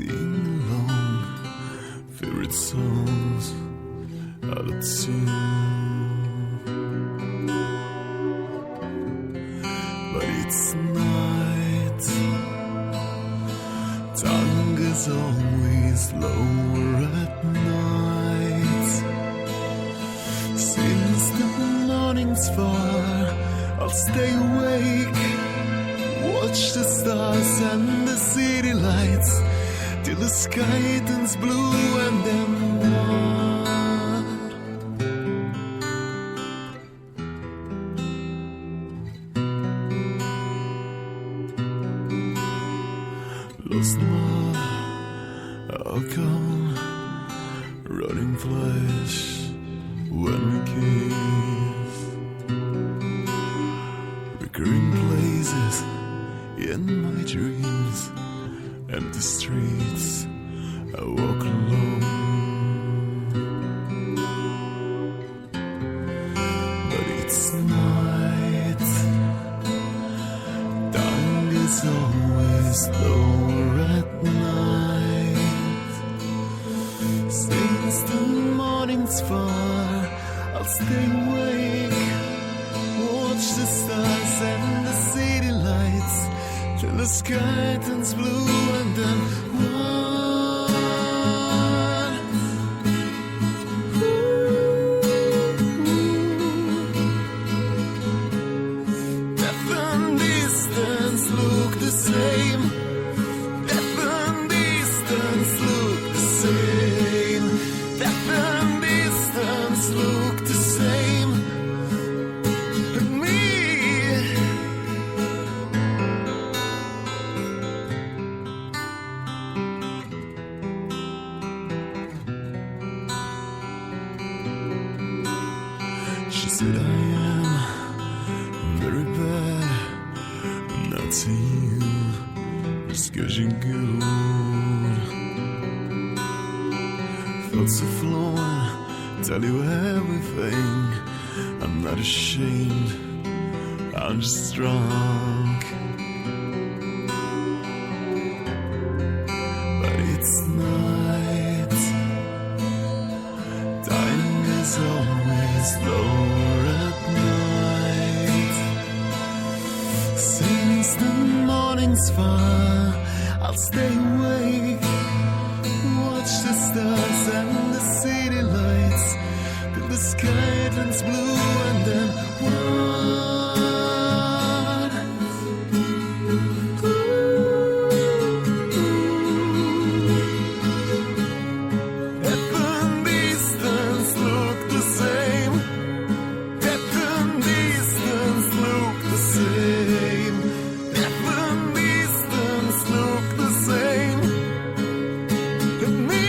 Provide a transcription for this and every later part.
sing along, favorite songs out of tune. But it's night, tongue is always lower at night. Since the morning's far, I'll stay awake, watch the stars and the city lights, till the sky turns blue and then white. Lost love, alcohol, rotting flesh when we kiss, recurring places in my dreams, empty streets, I walk alone. But it's night, time is always lower at night. Since the morning's far, I'll stay awake, watch the stars and the city lights, till the sky turns blue and then white. Death and distance look the same. Death and distance look the same. Death and distance look the same. And me, she said I am very bad, not to you, just 'cause you're good. Felt so flown, tell you everything, I'm not ashamed, I'm just drunk. But it's night, time is always lower at night. Since the morning's far, I'll stay awake, watch the stars and the city lights, till the sky turns blue and then white. Death and distance look the same. Death and distance look the same. Death and distance look the same. And me,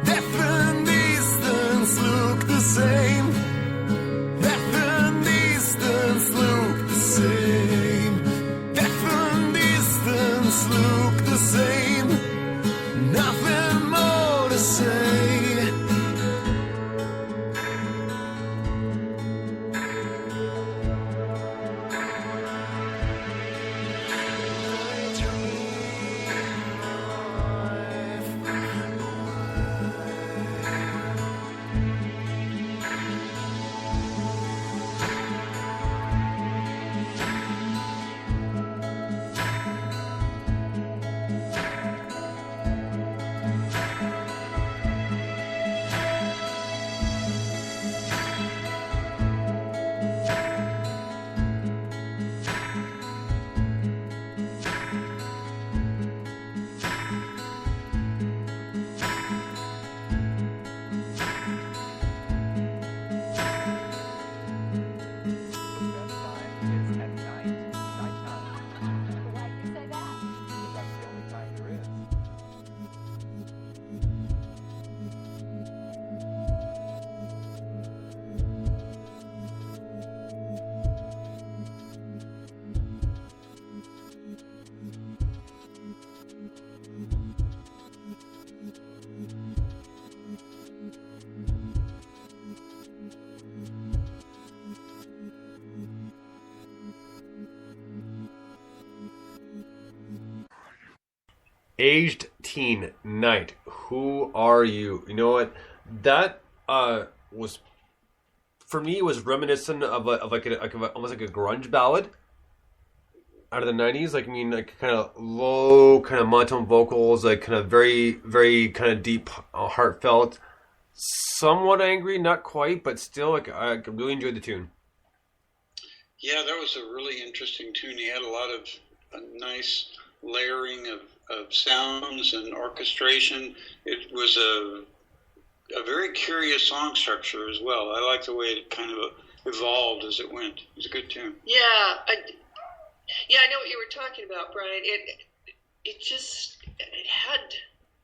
death and distance look the same. Aged Teen Night. Who are you? You know what? That was, for me, was reminiscent of almost like a grunge ballad out of the 90s. Like, I mean, like kind of low, kind of monotone vocals, like kind of very, very kind of deep, heartfelt, somewhat angry, not quite, but still, like I really enjoyed the tune. Yeah, that was a really interesting tune. He had a lot of nice layering of sounds and orchestration. It was a very curious song structure as well. I like the way it kind of evolved as it went. It was a good tune. Yeah, I know what you were talking about, Brian. It had,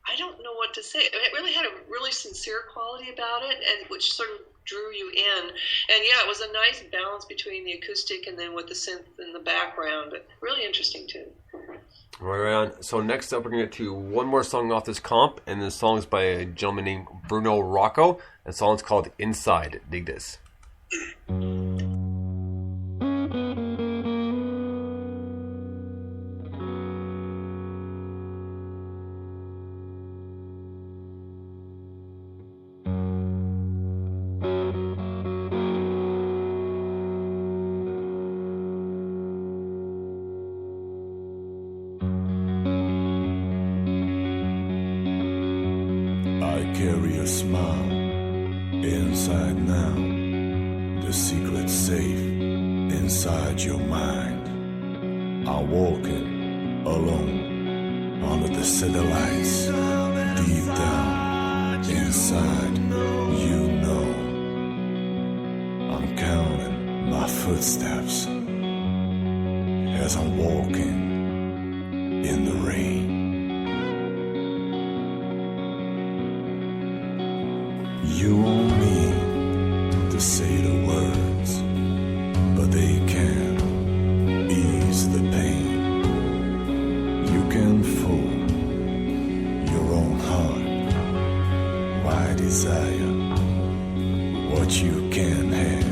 I don't know what to say. I mean, it really had a really sincere quality about it, and which sort of drew you in. And yeah, it was a nice balance between the acoustic and then with the synth in the background. But really interesting too. Right on. So next up, we're going to get to one more song off this comp, and the song is by a gentleman named Bruno Rocco. And the song is called Inside. Dig this. Carry a smile inside now. The secret's safe inside your mind. I'm walking alone under the city lights. Deep down inside, you know. I'm counting my footsteps as I'm walking in the rain. You want me to say the words, but they can't ease the pain. You can fool your own heart. Why desire what you can't have?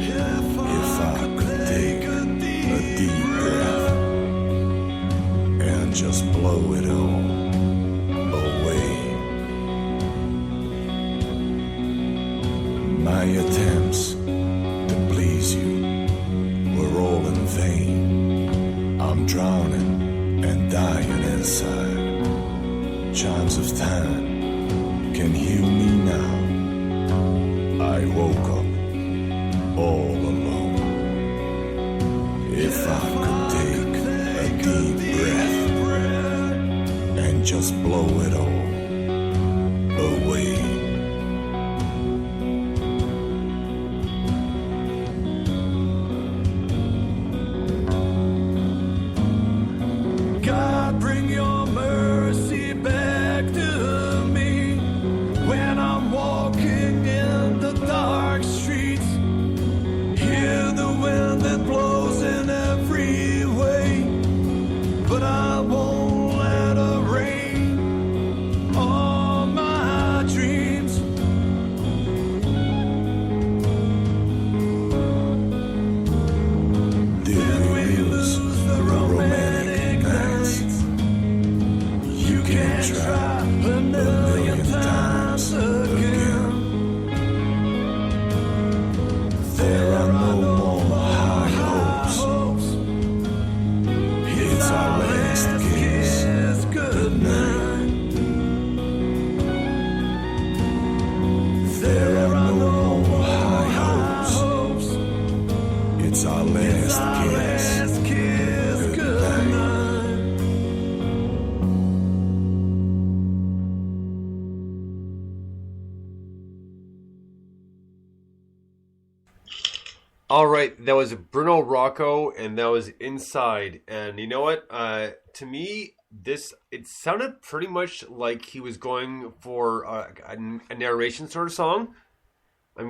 If I could take a deep breath and just blow it all away. My attempts to please you were all in vain. I'm drowning and dying inside. Chimes of time can heal me now. I woke up all alone. If I could take a deep breath and just blow it all away. All right, that was Bruno Rocco, and that was Inside. And you know what? To me, it sounded pretty much like he was going for a narration sort of song. I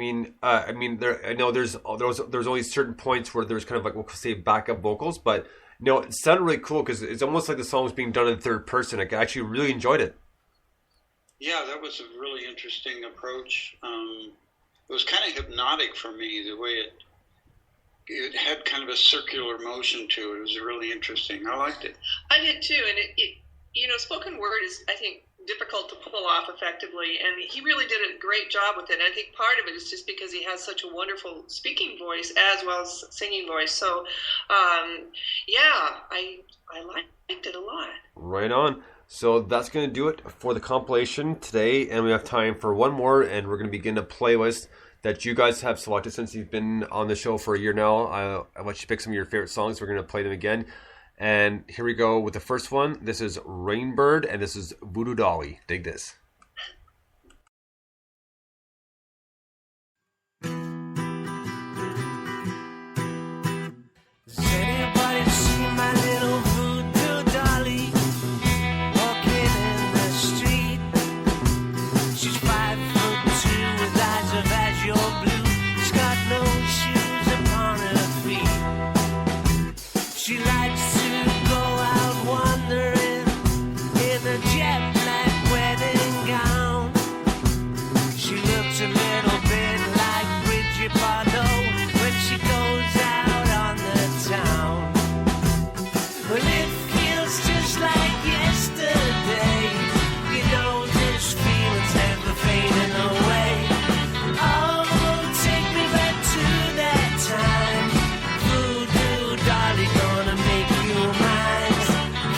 know there's always certain points where there's kind of like, we'll say, backup vocals, but no, it sounded really cool because it's almost like the song was being done in third person. I actually really enjoyed it. Yeah, that was a really interesting approach. It was kind of hypnotic for me, the way it had kind of a circular motion to it. It was really interesting. I liked it. I did too, and spoken word is, I think, difficult to pull off effectively, and he really did a great job with it. And I think part of it is just because he has such a wonderful speaking voice as well as singing voice. So, yeah, I liked it a lot. Right on. So that's going to do it for the compilation today, and we have time for one more, and we're going to begin a playlist that you guys have selected since you've been on the show for a year now. I want you to pick some of your favorite songs. We're going to play them again. And here we go with the first one. This is Rainbird, and this is Voodoo Dolly. Dig this. Does anybody see my little voodoo dolly walking in the street? She's 5'2" with eyes of azure blue. She's got no shoes upon her feet. She likes to go out wandering in a jet black wedding gown. She looks a little bit like Bridget Bardot when she goes out on the town. Well, it feels just like yesterday. You know this feeling's never fading away. Oh, take me back to that time. Voodoo dolly gonna make you mine.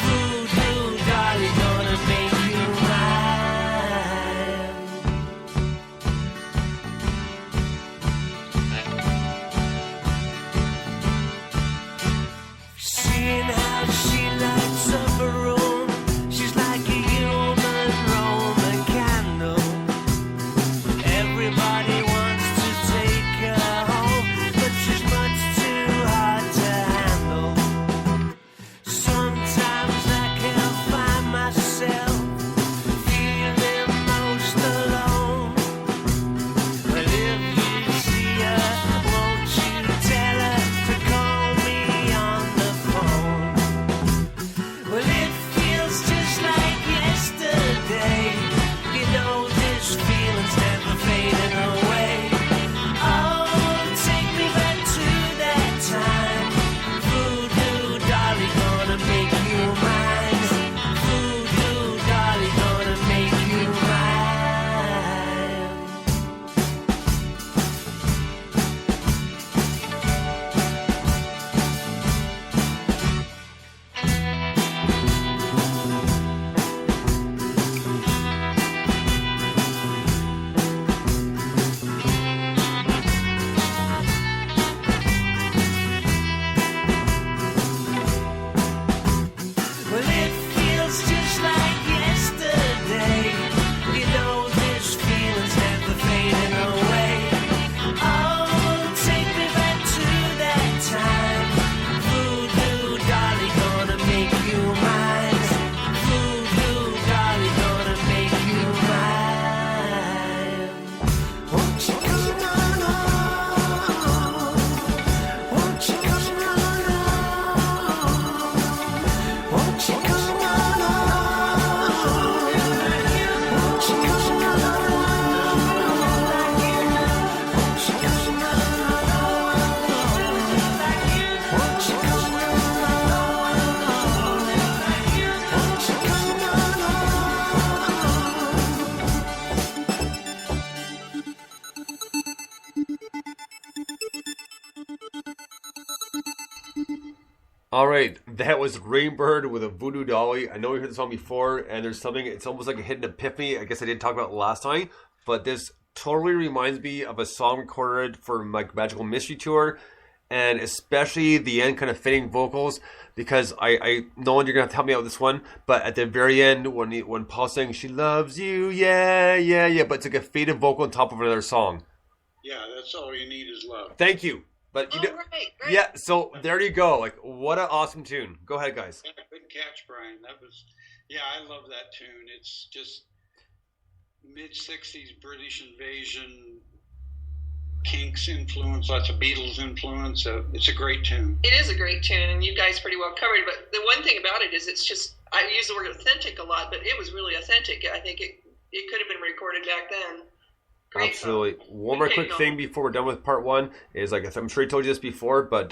Voodoo dolly gonna make you mine. Seeing how she lights up a room, she's like a human Roman candle. Everybody wants to take her home, but she's much too hard to handle. Sometimes I can't find myself feeling most alone. But if you see her, won't you tell her to call me on the phone? Well, it feels just like yesterday. You know this feeling's never fading away. Oh, take me back to that time. Voodoo dolly gonna make you mine. Voodoo dolly gonna make you mine. Well, it feels just like yesterday. You know this feeling's never fading away. Oh, take me back to that time. Voodoo dolly gonna make you mine. Voodoo dolly gonna make you mine. Won't you come on home? Won't you come on home? Won't you come on home? Won't you come on home? Won't you come on home? Won't you come on home? Won't you come on All right, that was Rainbird with a Voodoo Dolly. I know we heard the song before, and there's something, it's almost like a hidden epiphany. I guess I didn't talk about it last time, but this totally reminds me of a song recorded for my Magical Mystery Tour, and especially the end kind of fading vocals, because I know you're going to have to help me out with this one, but at the very end, when Paul's saying, she loves you, yeah, yeah, yeah, but it's like a faded vocal on top of another song. Yeah, that's all you need is love. Thank you. But you Oh, right. yeah, so there you go. Like, what an awesome tune. Go ahead, guys. Yeah, good catch, Brian. I love that tune. It's just mid-'60s British invasion, Kinks influence, lots of Beatles influence. It's a great tune. It is a great tune, and you guys pretty well covered. But the one thing about it is it's just, I use the word authentic a lot, but it was really authentic. I think it could have been recorded back then. Great Absolutely. song. One more quick thing before we're done with part one is, like I'm sure I told you this before, but